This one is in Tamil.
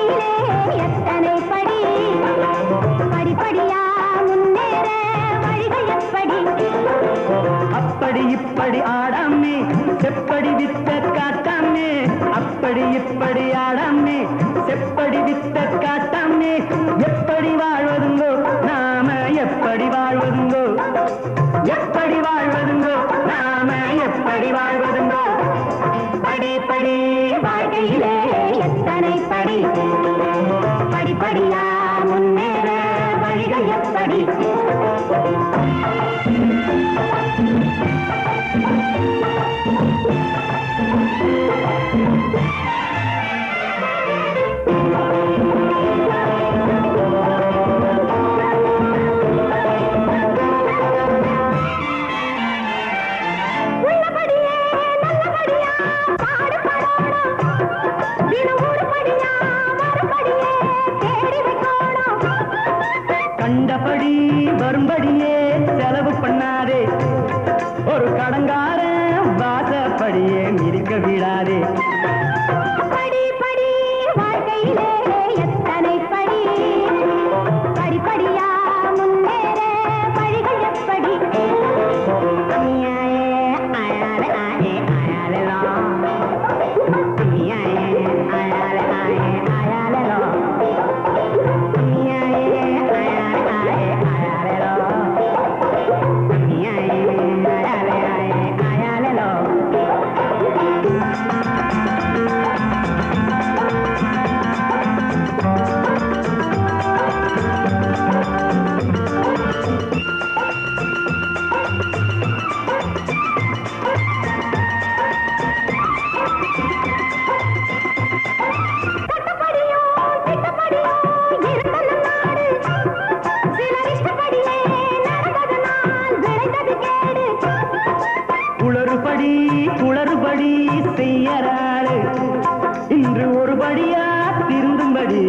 வாழ்க்கையிலே எத்தனை படி படிப்படியா முன்னேற வழிகள் எப்படி அப்படி இப்படி ஆடாமே செப்படி வித்த காட்டாமே அப்படி இப்படி ஆடாமே செப்படி வித்த காட்டாமே எப்படி வாழ்வதுங்கோ நாம எப்படி வாழ்வதுங்கோ எப்படி வாழ்வதுங்கோ நாம எப்படி வாழ்வதுங்கோ படி படி வாழ்க்கையிலே எத்தனை படி படிப்படியா முன்னேற வழிகள் எப்படி கண்டபடி வரும்படியே செலவு பண்ணாதே ஒரு கடங்கார வாசப்படியே மிதிக்க விடாதே படி படி வாழ்க்கையிலே எத்தனை படி படிப்படியா முன்னேற வழிகள் எப்படி குளறுபடி குளறுபடி செய்யறாரு இன்று ஒருபடியா திருந்தும்படி